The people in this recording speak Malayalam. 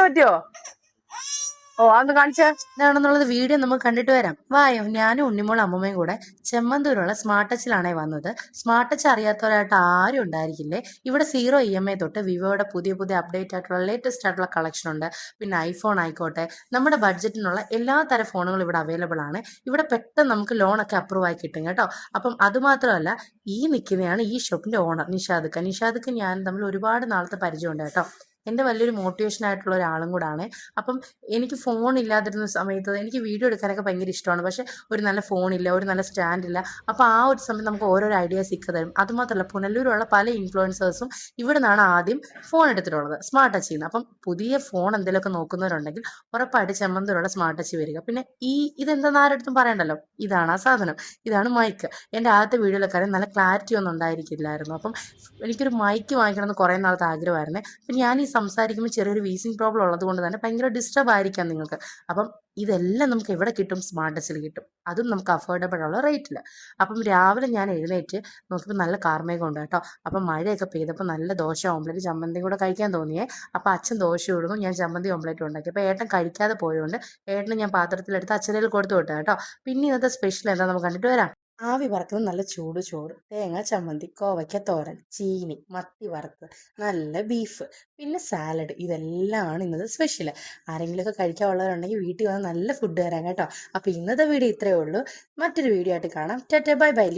പറ്റിയോ? ഓ അതൊന്ന് കാണിച്ച ഇതാണെന്നുള്ളത് വീഡിയോ നമുക്ക് കണ്ടിട്ട് വരാം. വായോ, ഞാനും ഉണ്ണിമോളും അമ്മമ്മയും കൂടെ ചെമ്മന്തൂരുള്ള സ്മാർട്ട് ടച്ചിലാണേ വന്നത്. സ്മാർട്ട് ടച്ച് അറിയാത്തവരായിട്ട് ആരും ഉണ്ടായിരിക്കില്ലേ. ഇവിടെ 0 EMI തൊട്ട് വിവോയുടെ പുതിയ പുതിയ അപ്ഡേറ്റ് ആയിട്ടുള്ള ലേറ്റസ്റ്റ് ആയിട്ടുള്ള കളക്ഷൻ ഉണ്ട്. പിന്നെ ഐഫോൺ ആയിക്കോട്ടെ, നമ്മുടെ ബഡ്ജറ്റിനുള്ള എല്ലാ തരം ഫോണുകളും ഇവിടെ അവൈലബിൾ ആണ്. ഇവിടെ പെട്ടെന്ന് നമുക്ക് ലോൺ ഒക്കെ അപ്രൂവ് ആയി കിട്ടും കേട്ടോ. അപ്പം അതുമാത്രമല്ല, ഈ നിൽക്കുന്നതാണ് ഈ ഷോപ്പിന്റെ ഓണർ നിഷാദക്ക് ഞാൻ തമ്മിൽ ഒരുപാട് നാളത്തെ പരിചയമുണ്ട് കേട്ടോ. എൻ്റെ വലിയൊരു മോട്ടിവേഷൻ ആയിട്ടുള്ള ഒരാളും കൂടാണ്. അപ്പം എനിക്ക് ഫോൺ ഇല്ലാതിരുന്ന സമയത്ത് എനിക്ക് വീഡിയോ എടുക്കാനൊക്കെ ഭയങ്കര ഇഷ്ടമാണ്. പക്ഷെ ഒരു നല്ല ഫോണില്ല, ഒരു നല്ല സ്റ്റാൻഡ് ഇല്ല. അപ്പോൾ ആ ഒരു സമയത്ത് നമുക്ക് ഓരോരോ ഐഡിയാസ് ഇക്ക തരും. അതുമാത്രമല്ല, പുനലൂരുള്ള പല ഇൻഫ്ലുവൻസേഴ്സും ഇവിടെ നിന്നാണ് ആദ്യം ഫോൺ എടുത്തിട്ടുള്ളത്, സ്മാർട്ട് ടച്ച് ചെയ്യുന്നത്. അപ്പം പുതിയ ഫോൺ എന്തെങ്കിലുമൊക്കെ നോക്കുന്നവരുണ്ടെങ്കിൽ ഉറപ്പായിട്ട് ചെമ്മന്തൂരുള്ള സ്മാർട്ട് ടച്ച് വരിക. പിന്നെ ഇതെന്താണെന്ന് ആരടുത്തും പറയണ്ടല്ലോ, ഇതാണ് ആ സാധനം, ഇതാണ് മൈക്ക്. എൻ്റെ ആദ്യത്തെ വീഡിയോയിലൊക്കെ നല്ല ക്ലാരിറ്റി ഒന്നും ഉണ്ടായിരിക്കില്ലായിരുന്നു. അപ്പം എനിക്കൊരു മൈക്ക് വാങ്ങിക്കണമെന്ന് കുറേ നാളത്തെ ആഗ്രഹമായിരുന്നേ. അപ്പം ഞാൻ ഈ സംസാരിക്കുമ്പോൾ ചെറിയൊരു വീസിങ് പ്രോബ്ലം ഉള്ളത് കൊണ്ട് തന്നെ ഭയങ്കര ഡിസ്റ്റർബ് ആയിരിക്കാം നിങ്ങൾക്ക്. അപ്പം ഇതെല്ലാം നമുക്ക് എവിടെ കിട്ടും? സ്മാർട്ട് ടച്ചിൽ കിട്ടും. അതും നമുക്ക് അഫോർഡബിൾ ഉള്ള റേറ്റിൽ. അപ്പം രാവിലെ ഞാൻ എഴുന്നേറ്റ് നോക്കിയപ്പോൾ നല്ല കാർമേഘം ഉണ്ട് കേട്ടോ. അപ്പം മഴയൊക്കെ പെയ്തപ്പോൾ നല്ല ദോശ ഓംപ്ലേറ്റ് ചമ്മന്തിയും കൂടെ കഴിക്കാൻ തോന്നിയേ. അപ്പം അച്ഛൻ ദോശ ഇടുന്നു, ഞാൻ ചമ്മന്തി ഓംപ്ലേറ്റ് ഉണ്ടാക്കി. അപ്പോൾ ഏട്ടൻ കഴിക്കാതെ പോയതുകൊണ്ട് ഏട്ടന് ഞാൻ പാത്രത്തിലെടുത്ത് അച്ഛനേൽ കൊടുത്തു വിട്ടു കേട്ടോ. പിന്നെ ഇന്നത്തെ സ്പെഷ്യൽ എന്താ നമുക്ക് കണ്ടിട്ട് വരാം. ആവി വറുത്തത് നല്ല ചൂട് ചോറ്, തേങ്ങ ചമ്മന്തി, കോവയ്ക്ക തോരൻ, ചീനി, മത്തി വറുത്ത്, നല്ല ബീഫ്, പിന്നെ സാലഡ്. ഇതെല്ലാമാണ് ഇന്നത്തെ സ്പെഷ്യൽ. ആരെങ്കിലുമൊക്കെ കഴിക്കാനുള്ളവരുണ്ടെങ്കിൽ വീട്ടിൽ വന്ന് നല്ല ഫുഡ് തരാം കേട്ടോ. അപ്പോൾ ഇന്നത്തെ വീഡിയോ ഇത്രയേ ഉള്ളൂ. മറ്റൊരു വീഡിയോ ആയിട്ട് കാണാം. Tata bye bye.